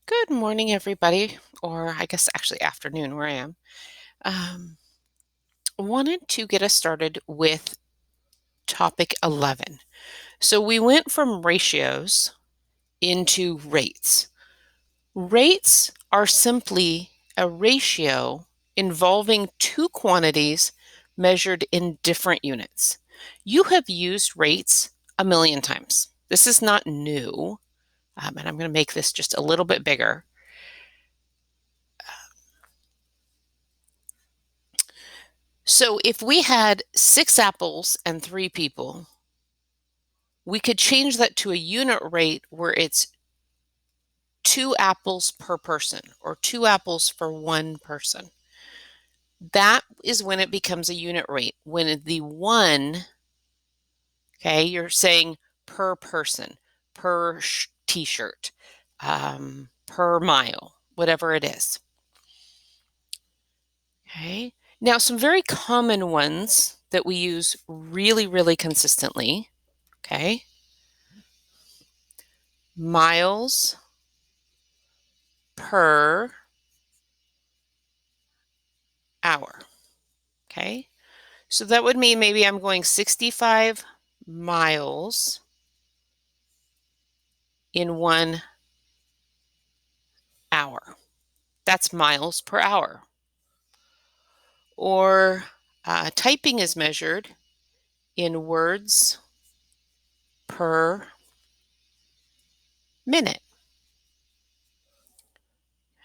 Good morning, everybody, or I guess actually afternoon where I am. Um, Wanted to get us started with topic 11. So we went from ratios into rates. Rates are simply a ratio involving two quantities measured in different units. You have used rates a million times. This is not new, and I'm going to make this just a little bit bigger. So if we had 6 apples and 3 people, we could change that to a unit rate where it's 2 apples per person or 2 apples for one person. That is when it becomes a unit rate. When the one, okay, you're saying per person, per t-shirt, per mile, whatever it is. Okay. Now, some very common ones that we use really, really consistently, okay? Miles per hour. Okay. So that would mean maybe I'm going 65 miles in 1 hour. That's miles per hour. Or typing is measured in words per minute.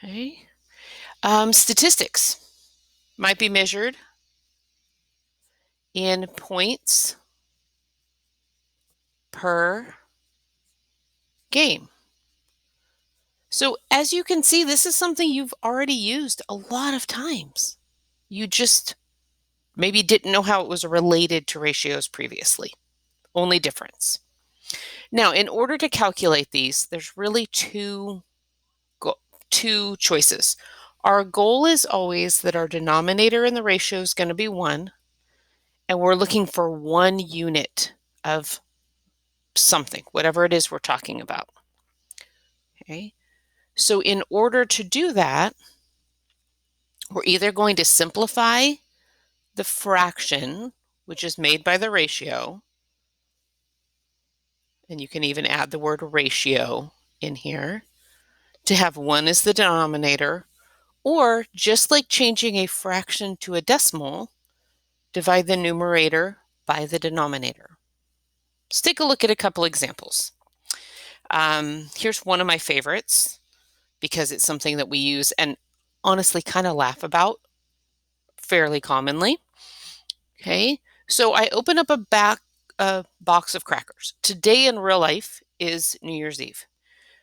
Okay. Statistics might be measured in points per game. So as you can see, this is something you've already used a lot of times. You just maybe didn't know how it was related to ratios previously. Only difference. Now, in order to calculate these, there's really two choices. Our goal is always that our denominator in the ratio is going to be 1, and we're looking for 1 unit of something, whatever it is we're talking about. Okay. So in order to do that, we're either going to simplify the fraction, which is made by the ratio, and you can even add the word ratio in here, to have 1 as the denominator, or just like changing a fraction to a decimal, divide the numerator by the denominator. Let's take a look at a couple examples. Here's one of my favorites because it's something that we use and honestly kind of laugh about fairly commonly. Okay, so I open up a box of crackers. Today in real life is New Year's Eve.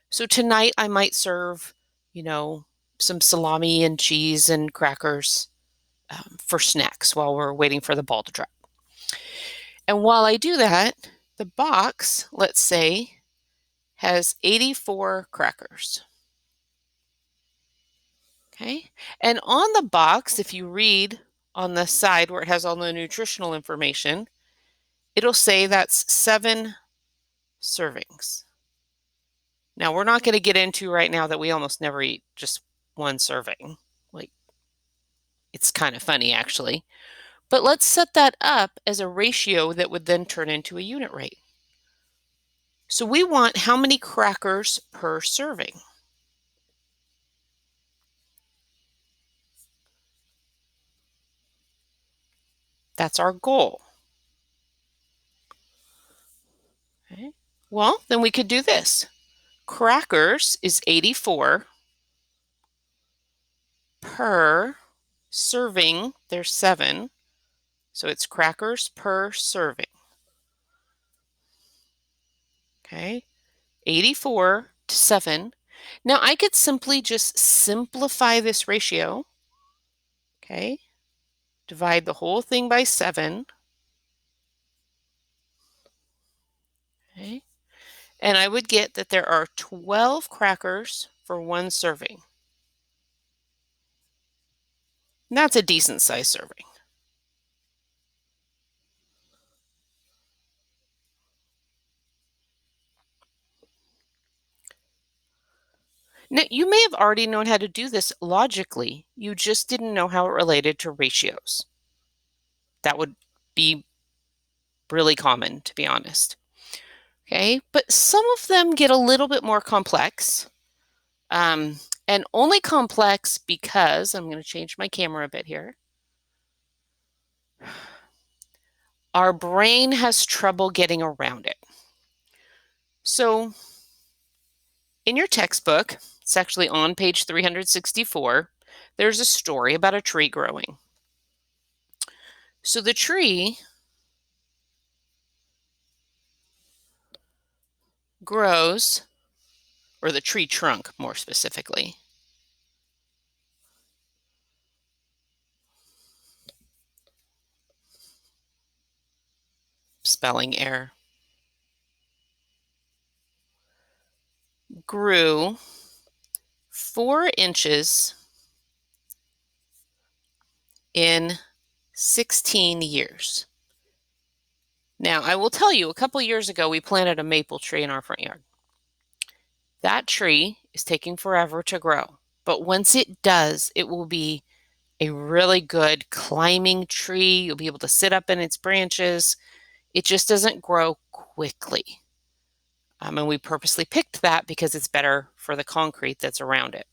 So tonight I might serve, some salami and cheese and crackers for snacks while we're waiting for the ball to drop. And while I do that, the box, let's say, has 84 crackers. Okay. And on the box, if you read on the side where it has all the nutritional information, it'll say that's 7 servings. Now, we're not going to get into right now that we almost never eat just 1 serving. Like, it's kind of funny, actually. But let's set that up as a ratio that would then turn into a unit rate. So we want how many crackers per serving? That's our goal. Okay. Well, then we could do this. Crackers is 84 per serving. There's 7. So it's crackers per serving. Okay. 84 to 7. Now I could simply just simplify this ratio. Okay. Divide the whole thing by 7. Okay. And I would get that there are 12 crackers for 1 serving. And that's a decent size serving. Now, you may have already known how to do this logically. You just didn't know how it related to ratios. That would be really common, to be honest. Okay, but some of them get a little bit more complex. And only complex because, I'm going to change my camera a bit here. Our brain has trouble getting around it. So in your textbook, it's actually on page 364, there's a story about a tree growing. So the tree grows, or the tree trunk more specifically. Spelling error. Grew 4 inches in 16 years. Now, I will tell you, a couple years ago, we planted a maple tree in our front yard. That tree is taking forever to grow, but once it does, it will be a really good climbing tree. You'll be able to sit up in its branches. It just doesn't grow quickly. And we purposely picked that because it's better for the concrete that's around it.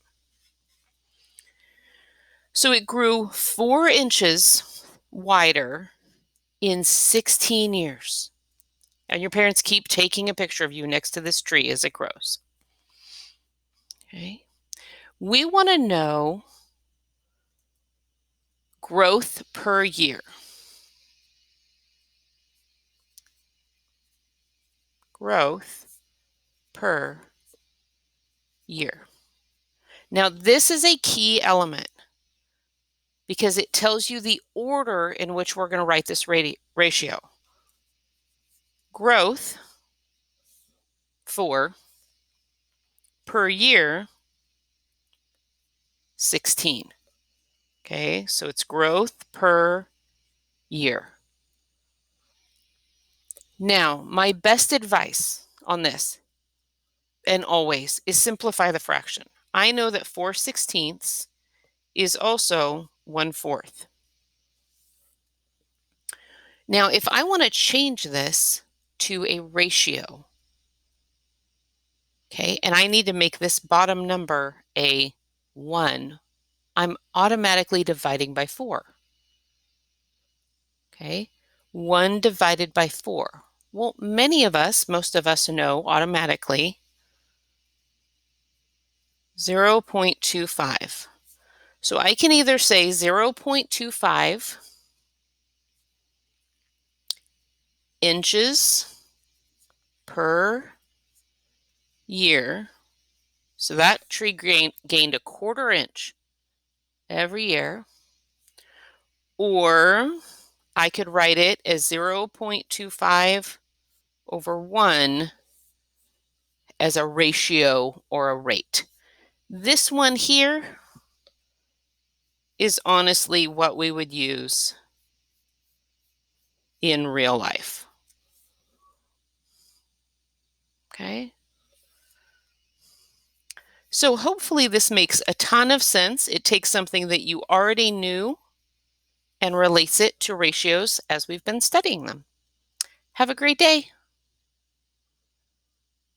So it grew 4 inches wider in 16 years. And your parents keep taking a picture of you next to this tree as it grows. Okay. We want to know growth per year. Growth per year. Now, this is a key element because it tells you the order in which we're going to write this ratio. Growth, 4, per year, 16. Okay, so it's growth per year. Now, my best advice on this, and always, is simplify the fraction. I know that 4/16 is also 1/4. Now, if I want to change this to a ratio, okay, and I need to make this bottom number a 1, I'm automatically dividing by 4. Okay, 1 divided by 4. Well, many of us, most of us know automatically 0.25. So I can either say 0.25 inches per year. So that tree gained a 1/4 inch every year. Or I could write it as 0.25 over 1 as a ratio or a rate. This one here is honestly what we would use in real life. Okay. So hopefully this makes a ton of sense. It takes something that you already knew and relates it to ratios as we've been studying them. Have a great day.